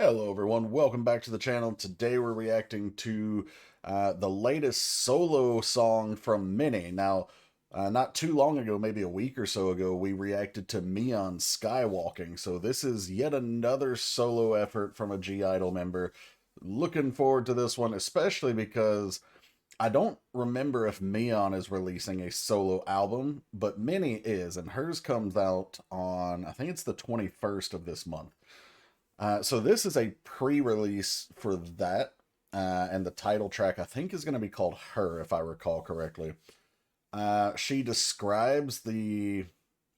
Hello everyone, welcome back to the channel. Today we're reacting to the latest solo song from Minnie. Now, not too long ago, maybe a week or so ago, we reacted to Mion Skywalking. So this is yet another solo effort from a G-Idol member. Looking forward to this one, especially because I don't remember if Mion is releasing a solo album, but Minnie is, and hers comes out on, I think it's the 21st of this month. So this is a pre-release for that, and the title track I think is going to be called Her, if I recall correctly. She describes the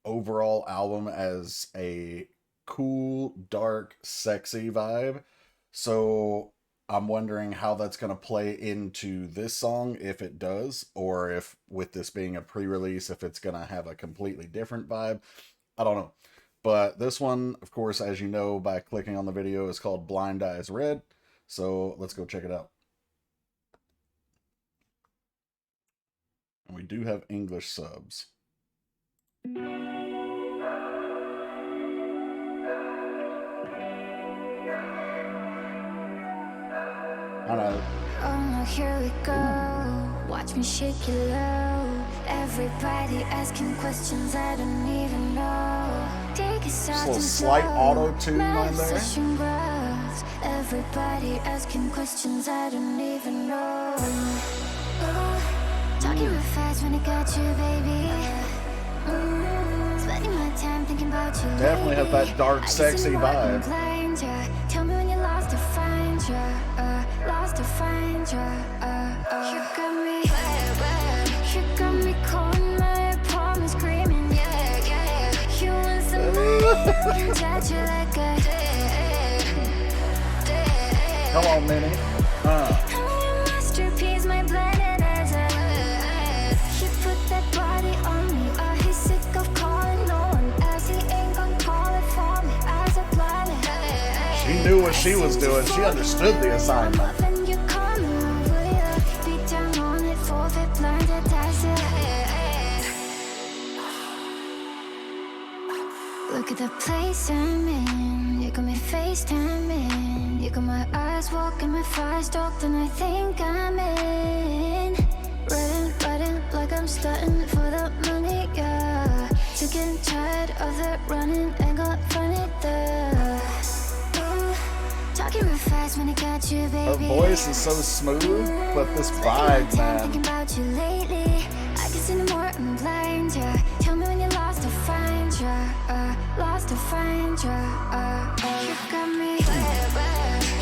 overall album as a cool, dark, sexy vibe. So I'm wondering how that's going to play into this song, if it does, or if with this being a pre-release, if it's going to have a completely different vibe. I don't know. But this one, of course, as you know by clicking on the video, is called Blind Eyes Red. So let's go check it out. And we do have English subs. I don't know. Oh no, here we go. Watch me shake it low. Everybody asking questions I don't even know. Take it soft and slight auto-tune on there. Everybody asking questions I don't even know. Talking real fast when I got you, baby. Spending my time thinking about you. Definitely have that dark, sexy vibe. Tell me when you're lost to find you. Lost to find you. You got me. You got me calling my apartment screaming. Yeah, yeah. You want somebody can touch you like a. Come on, Minnie. I'm your masterpiece, my blended as a. You put that body on me. He's sick of calling no one else. He ain't gonna call it for me as a planet. She knew what she was doing. She understood the assignment. Look at the place I'm in. You got me FaceTiming. You got my eyes walking, my fire stalked, and I think I'm in. Riding like I'm starting for the money, yeah. Sick and tired of the running, ain't got funny there. Talking real fast when I got you, baby. Her voice is so smooth, but this vibe, man. Thinking about you lately. I can see no more, I'm blind, yeah. Tell me when you're lost to find you. Lost to find you. You got me.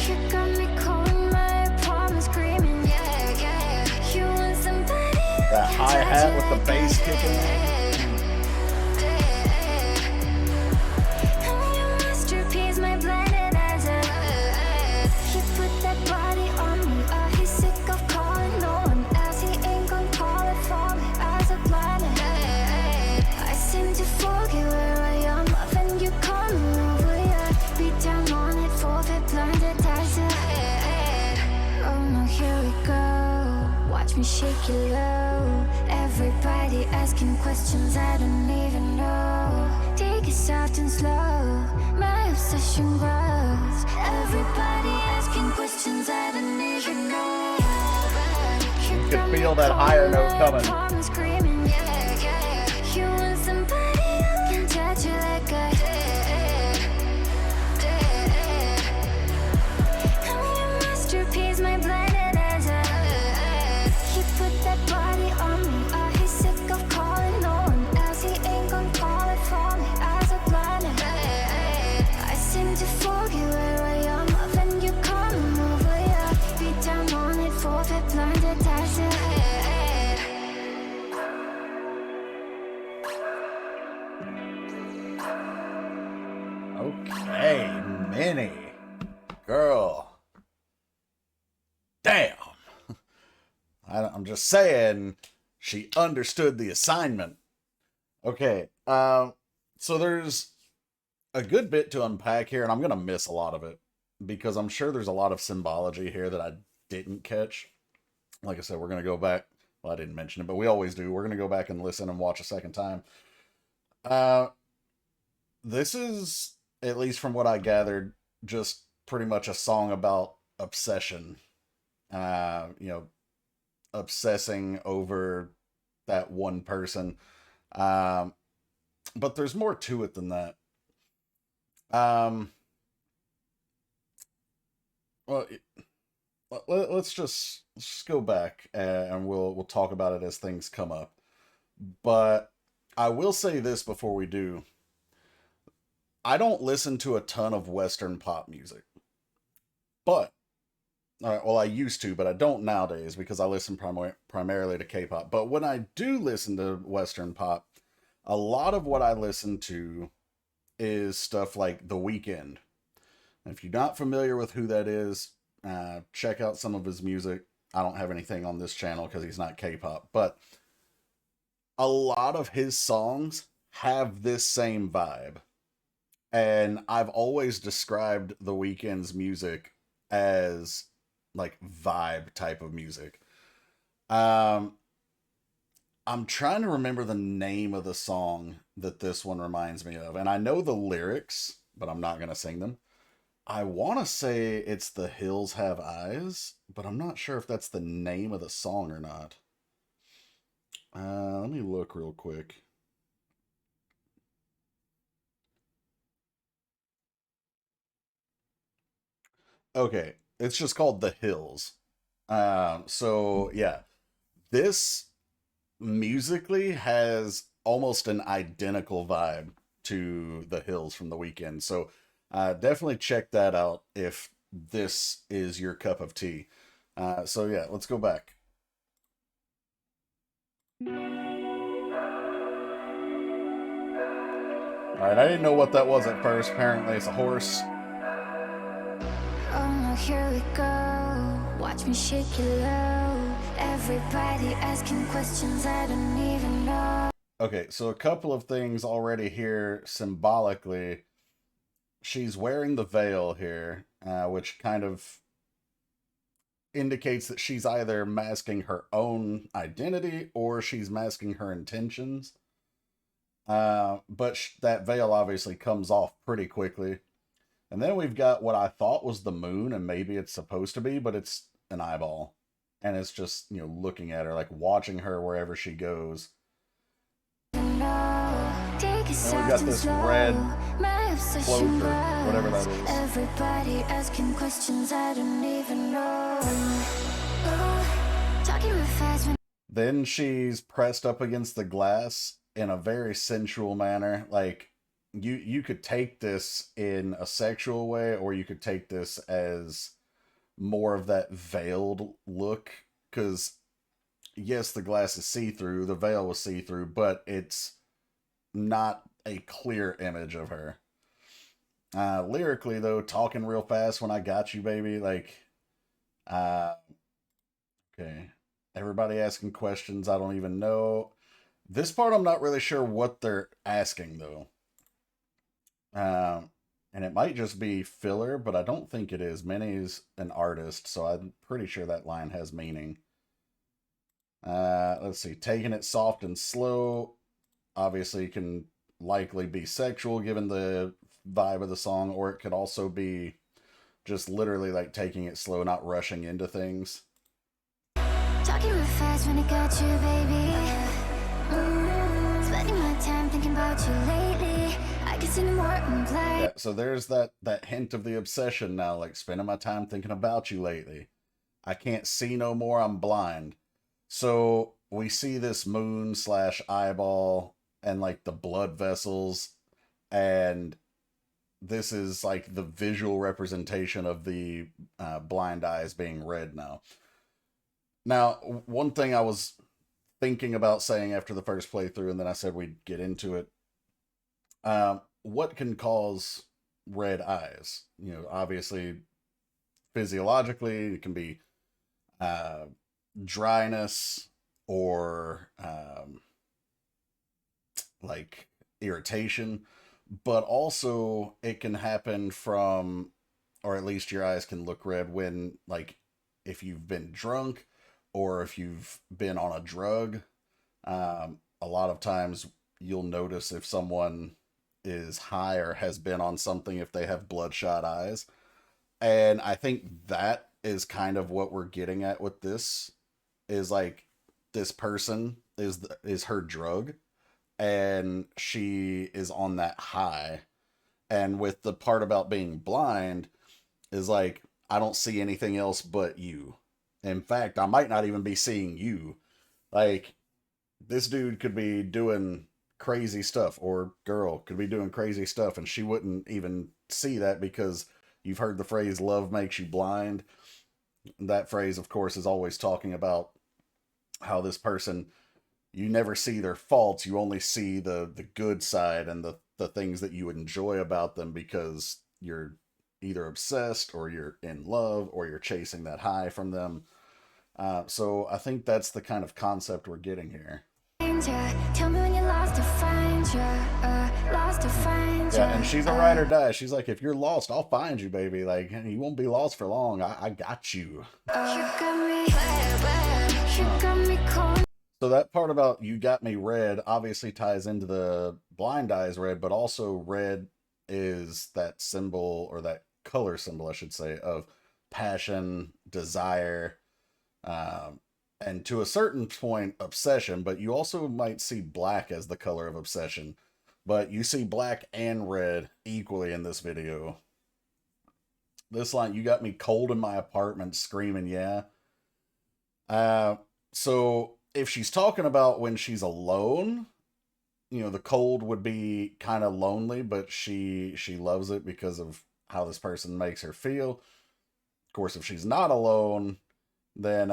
You got me calling my apartment screaming. Yeah, yeah. You want somebody. That hi-hat with the bass kicking in. I'm your masterpiece, my blended as a. He put that body on me. He's sick of calling no one else. He ain't gonna call it for me as a planet. I seem to forget where I am. When you call me over, yeah. Beat down on it, forfeit, blinded eyes. Oh no, here we go. Watch me shake it low. Everybody asking questions I don't even know. Take it soft and slow. My obsession grows. Everybody asking questions I don't even know. You can feel that higher note coming. Screaming, yeah, yeah. You want somebody who can touch you like a. I'm your masterpiece, my blended as a. He put that body on me. He's sick of calling no one else. He ain't gonna call it for me as a planet. I seem to forget where I am. When you call me over, yeah. Beat down on it, forfeit, blinded eyes. Okay, Minnie. Girl. Damn. I'm just saying, she understood the assignment. Okay, so there's a good bit to unpack here, and I'm going to miss a lot of it, because I'm sure there's a lot of symbology here that I didn't catch. Like I said, we're going to go back. Well, I didn't mention it, but we always do. We're going to go back and listen and watch a second time. This is, at least from what I gathered, just pretty much a song about obsession. You know, obsessing over that one person. Um, but there's more to it than that. Um, well, let's just go back and we'll talk about it as things come up. But I will say this before we do. I don't listen to a ton of Western pop music, but well, I used to, but I don't nowadays because I listen primarily to K-pop. But when I do listen to Western pop, a lot of what I listen to is stuff like The Weeknd. If you're not familiar with who that is, check out some of his music. I don't have anything on this channel because he's not K-pop, but a lot of his songs have this same vibe. And I've always described The Weeknd's music as like vibe type of music. Um, I'm trying to remember the name of the song that this one reminds me of, and I know the lyrics, but I'm not gonna sing them. I want to say it's The Hills Have Eyes, but I'm not sure if that's the name of the song or not. Let me look real quick. Okay, it's just called The Hills. So yeah, this musically has almost an identical vibe to The Hills from The Weeknd. So definitely check that out if this is your cup of tea. So yeah, let's go back. All right, I didn't know what that was at first. Apparently, it's a horse. Oh no, here we go. Watch me shake it low. Everybody asking questions I don't even know. Okay, so a couple of things already here symbolically. She's wearing the veil here, which kind of indicates that she's either masking her own identity or she's masking her intentions. But that veil obviously comes off pretty quickly. And then we've got what I thought was the moon, and maybe it's supposed to be, but it's an eyeball. And it's just, looking at her, like watching her wherever she goes. Then we've got this red cloak or whatever that is. Everybody asking questions I don't even know. Talking real fast when Then she's pressed up against the glass in a very sensual manner. Like you could take this in a sexual way, or you could take this as more of that veiled look. Because yes, the glass is see-through, the veil was see-through, but it's not a clear image of her. Lyrically though, talking real fast when I got you, baby, like uh okay. Everybody asking questions I don't even know. This part I'm not really sure what they're asking though. And it might just be filler, but I don't think it is. Minnie's an artist, so I'm pretty sure that line has meaning. Let's see. Taking it soft and slow obviously can likely be sexual given the vibe of the song, or it could also be just literally like taking it slow, not rushing into things. talking real fast when I got you, baby. Spending my time thinking about you lately. I can see no more implied. Yeah, so there's that hint of the obsession now, like spending my time thinking about you lately. I can't see no more, I'm blind. So we see this moon slash eyeball and like the blood vessels, and this is like the visual representation of the blind eyes being red now. Now, one thing I was thinking about saying after the first playthrough, and then I said we'd get into it. What can cause red eyes? Obviously, physiologically, it can be uh, dryness or like irritation, but also it can happen from, or at least your eyes can look red when, like, if you've been drunk or if you've been on a drug. A lot of times you'll notice if someone is high or has been on something if they have bloodshot eyes. And I think that is kind of what we're getting at with this, is like this person is her drug, and she is on that high. And with the part about being blind, is like, I don't see anything else but you. In fact, I might not even be seeing you. Like, this dude could be doing crazy stuff, or girl could be doing crazy stuff, and she wouldn't even see that, because you've heard the phrase love makes you blind. That phrase, of course, is always talking about how this person, you never see their faults, you only see the good side and the things that you enjoy about them, because you're either obsessed, or you're in love, or you're chasing that high from them. So I think that's the kind of concept we're getting here. Tell me when you're lost to find you, lost to find you. Yeah, and she's a ride or die. She's like, if you're lost, I'll find you, baby. Like, you won't be lost for long. I got you. You got me cold. So that part about you got me red obviously ties into the blind eyes red, but also red is that symbol, or that color symbol, I should say, of passion, desire, and to a certain point, obsession. But you also might see black as the color of obsession. But you see black and red equally in this video. This line, you got me cold in my apartment, screaming, yeah. So if she's talking about when she's alone, you know, the cold would be kind of lonely, but she loves it because of how this person makes her feel. Of course, if she's not alone, then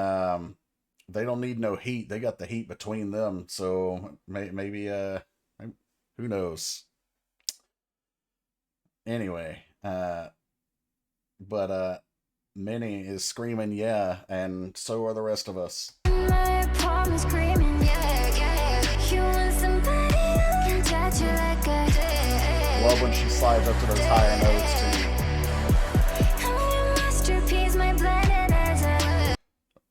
they don't need no heat. They got the heat between them. So maybe who knows? Anyway, but Minnie is screaming yeah, and so are the rest of us. My apartment screaming, yeah, yeah. You want somebody who can touch you like a Love when she slides up to those higher notes too. I'm your masterpiece, my blended eyes are.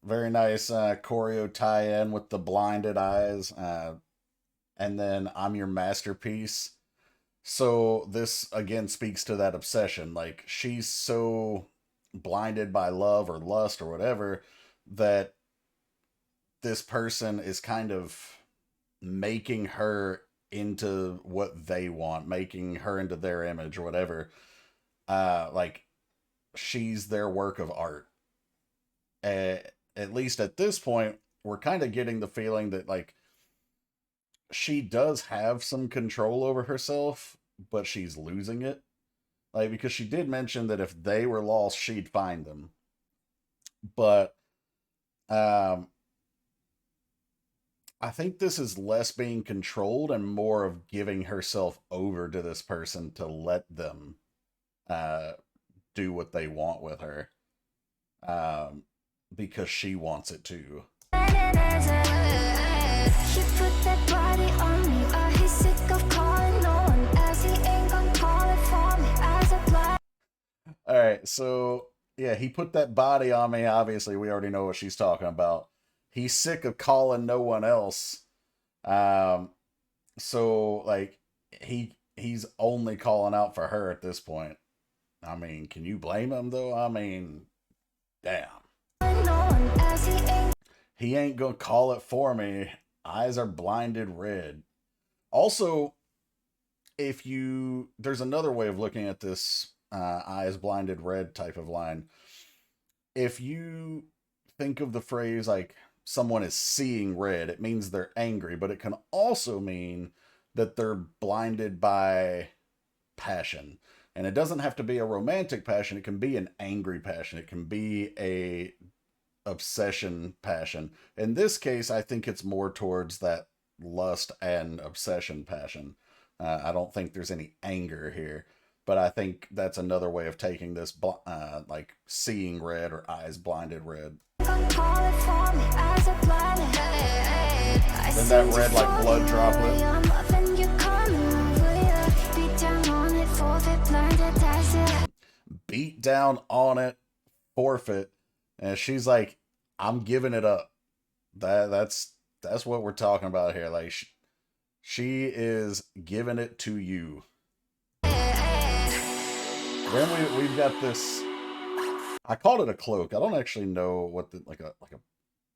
Very nice choreo tie-in with the blinded eyes, and then I'm your masterpiece. So this again speaks to that obsession. Like, she's so blinded by love or lust or whatever that this person is kind of making her into what they want, making her into their image or whatever. Like, she's their work of art. At least at this point, we're kind of getting the feeling that, like, she does have some control over herself, but she's losing it. Like, because she did mention that if they were lost, she'd find them. But I think this is less being controlled and more of giving herself over to this person to let them do what they want with her, because she wants it too. He put that body on me. He's sick of calling no one else. He ain't gonna call it for me as a blind. All right, so yeah, he put that body on me. Obviously, we already know what she's talking about. He's sick of calling no one else. So like he's only calling out for her at this point. I mean, can you blame him though? I mean, damn. No one else. He ain't gonna call it for me. Eyes are blinded red. Also, there's another way of looking at this eyes blinded red type of line. If you think of the phrase like someone is seeing red, it means they're angry, but it can also mean that they're blinded by passion. And it doesn't have to be a romantic passion. It can be an angry passion. It can be a obsession passion. In this case, I think it's more towards that lust and obsession passion. I don't think there's any anger here, but I think that's another way of taking this, like seeing red or eyes blinded red. Then that red like blood droplet. Beat down on it, forfeit. And she's like, I'm giving it up. That's what we're talking about here. Like, she is giving it to you. Then we've got this I called it a cloak. I don't actually know what the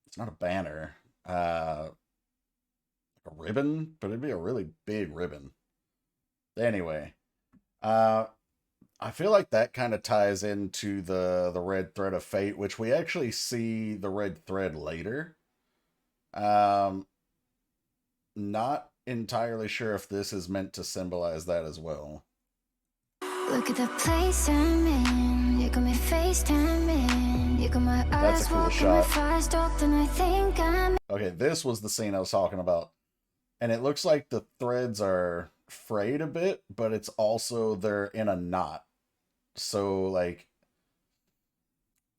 it's not a banner. A ribbon, but it'd be a really big ribbon. Anyway, uh I feel like that kind of ties into the red thread of fate, which we actually see the red thread later. Um Not entirely sure if this is meant to symbolize that as well. Look at the place I'm in. You got me FaceTiming. You got my That's a eyes cool walking my shot. fire stalked, and I think I'm. Okay, this was the scene I was talking about. And it looks like the threads are frayed a bit, but it's also they're in a knot. So like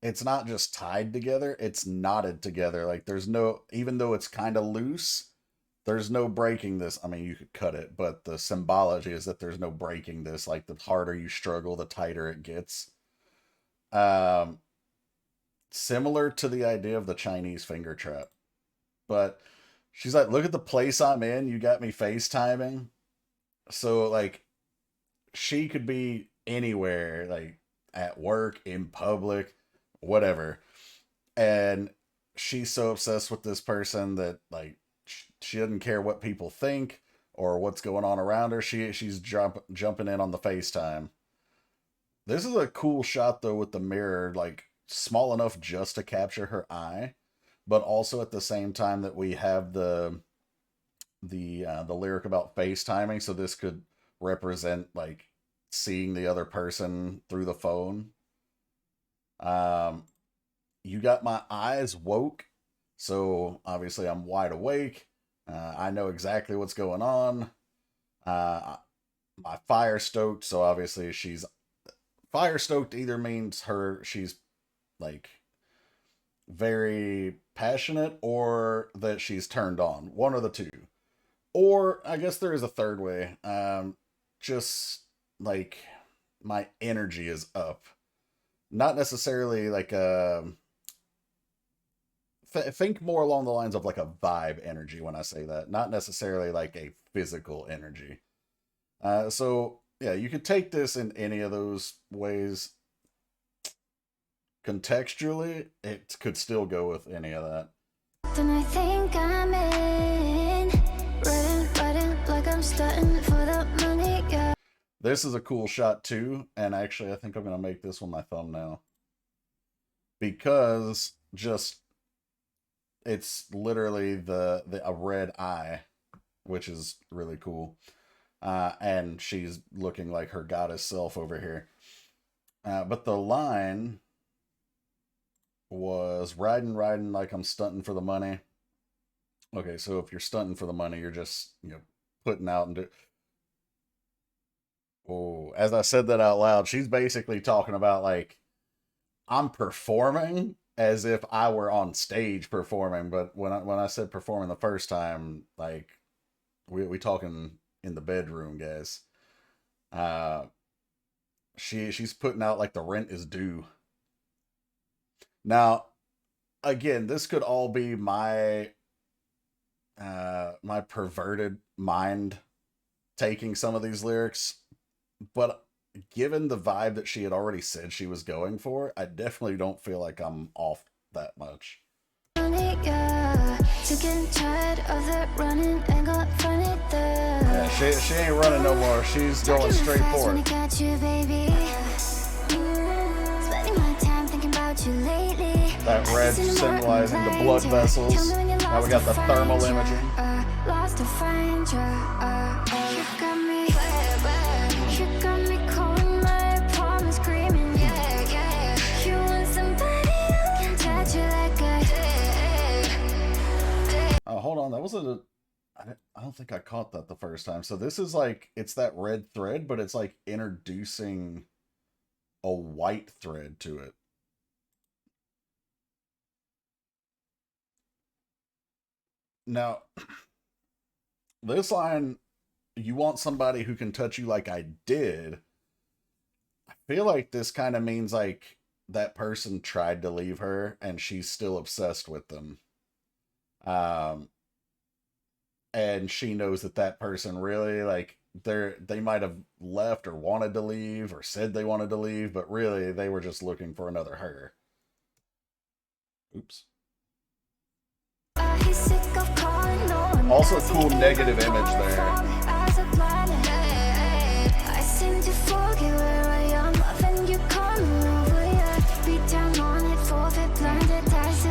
it's not just tied together, it's knotted together. Like there's no, even though it's kind of loose, there's no breaking this. I mean, you could cut it, but the symbology is that there's no breaking this. Like the harder you struggle, the tighter it gets. Um, Similar to the idea of the Chinese finger trap. But she's like, look at the place I'm in. You got me FaceTiming. So like she could be anywhere, like at work, in public, whatever. And she's so obsessed with this person that like she doesn't care what people think or what's going on around her. She's jumping in on the FaceTime. This is a cool shot though with the mirror, like small enough just to capture her eye, but also at the same time that we have the lyric about FaceTiming, so this could represent like seeing the other person through the phone. Um, you got my eyes woke, so obviously I'm wide awake. I know exactly what's going on. Uh, my fire stoked, so obviously she's fire stoked. Either means she's like very passionate or that she's turned on. One of the two. Or I guess there is a third way. Just like my energy is up. Not necessarily like think more along the lines of like a vibe energy when I say that. Not necessarily like a physical energy. So yeah, you could take this in any of those ways. Contextually, it could still go with any of that. Then I think I'm in. Riding like I'm starting for the money, yeah. This is a cool shot too, and actually I think I'm gonna make this one my thumbnail. Because just it's literally the a red eye, which is really cool. And she's looking like her goddess self over here. But the line was riding like I'm stunting for the money. Okay, so if you're stunting for the money, you're just, putting out and do. Oh, as I said that out loud, she's basically talking about like I'm performing as if I were on stage performing. But when I said performing the first time, like we talking in the bedroom, guys. Uh, she's putting out like the rent is due. Now, again, this could all be my perverted mind taking some of these lyrics, but given the vibe that she had already said she was going for, I definitely don't feel like I'm off that much. Yeah, she ain't running no more. She's going straight for it. That red symbolizing the blood vessels. Now we got the thermal imaging. Lost to find you. You got me calling my apartment screaming, yeah. You want somebody who can touch you like a. Oh, hold on. That wasn't I don't think I caught that the first time. So this is like, it's that red thread, but it's like introducing a white thread to it. Now, this line, you want somebody who can touch you like I did. I feel like this kind of means like that person tried to leave her and she's still obsessed with them. And she knows that person really like they might have left or wanted to leave or said they wanted to leave, but really they were just looking for another her. Oops. Also a cool negative image there. I seem to forget where I am when you come over, yeah. Beat down on it, forfeit, blinded eyes.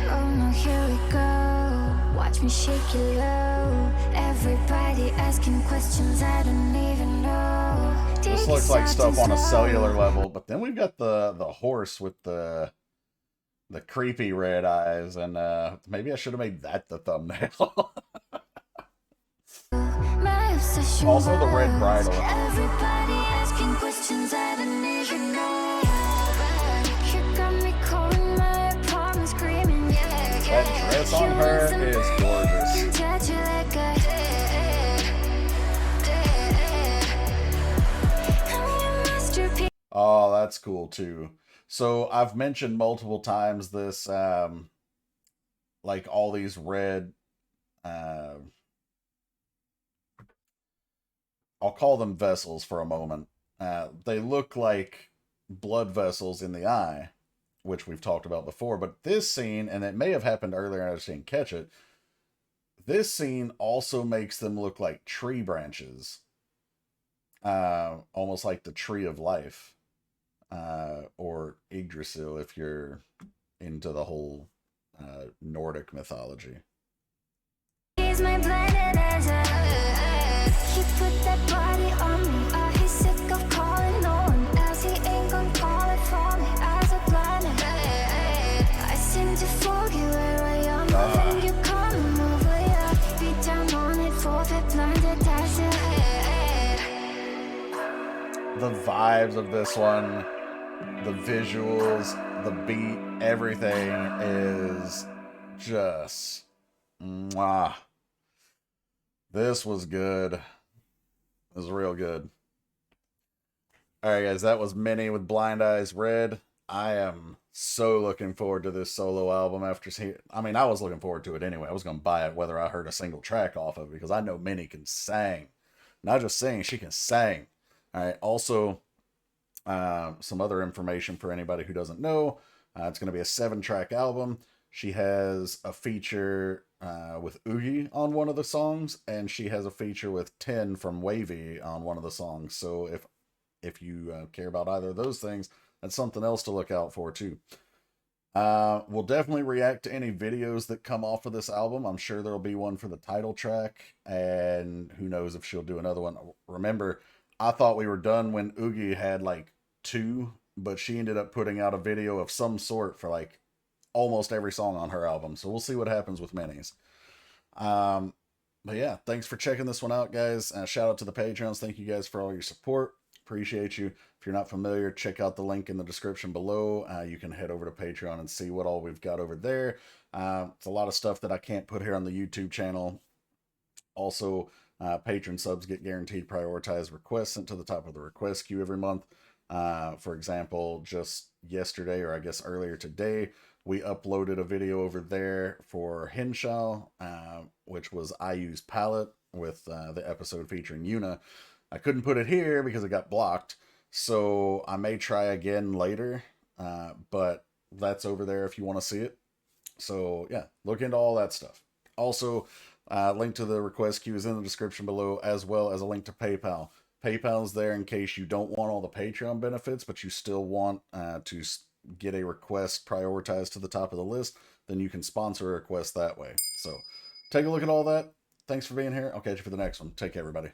Oh no, here we go. Watch me shake it low. Everybody asking questions I don't even know. This looks like stuff on a cellular level, but then we've got the horse with the creepy red eyes, and maybe I should have made that the thumbnail. Also the red bridle. Everybody asking questions I don't even know. You got me calling my apartment screaming, yeah. That dress on her is gorgeous. Oh, that's cool too. So I've mentioned multiple times this, like all these red, I'll call them vessels for a moment. They look like blood vessels in the eye, which we've talked about before. But this scene, and it may have happened earlier and I just didn't catch it, this scene also makes them look like tree branches. Almost like the tree of life. Or Yggdrasil if you're into the whole Nordic mythology. He's my blinded eyes. He put that body on me. He's sick of calling no one else. He ain't gonna call it for me. Eyes are blinded. I seem to forget where I am when you come over, yeah. Beat down on it, forfeit, blinded eyes. The vibes of this one, the visuals, the beat, everything is just mwah. This was good. It was real good. Alright guys, that was Minnie with Blind Eyes Red. I am so looking forward to this solo album after seeing, I mean, I was looking forward to it anyway. I was going to buy it whether I heard a single track off of it, because I know Minnie can sing. Not just sing, she can sing. Alright, also, some other information for anybody who doesn't know. It's going to be a 7-track album. She has a feature with Oogie on one of the songs, and she has a feature with 10 from Wavy on one of the songs. So if you care about either of those things, that's something else to look out for too. We'll definitely react to any videos that come off of this album. I'm sure there'll be one for the title track, and who knows if she'll do another one. Remember, I thought we were done when Oogie had like 2, but she ended up putting out a video of some sort for like almost every song on her album. So we'll see what happens with Minnie's. But yeah, thanks for checking this one out, guys. Shout out to the Patreons. Thank you guys for all your support. Appreciate you. If you're not familiar, check out the link in the description below. You can head over to Patreon and see what all we've got over there. It's a lot of stuff that I can't put here on the YouTube channel. Also, patron subs get guaranteed prioritized requests sent to the top of the request queue every month. For example, just yesterday, or I guess earlier today, we uploaded a video over there for Henshaw, which was I Use Palette with the episode featuring Yuna. I couldn't put it here because it got blocked, so I may try again later, but that's over there if you want to see it. So yeah, look into all that stuff. Also, link to the request queue is in the description below, as well as a link to PayPal. PayPal's there in case you don't want all the Patreon benefits, but you still want to get a request prioritized to the top of the list. Then you can sponsor a request that way. So take a look at all that. Thanks for being here. I'll catch you for the next one. Take care, everybody.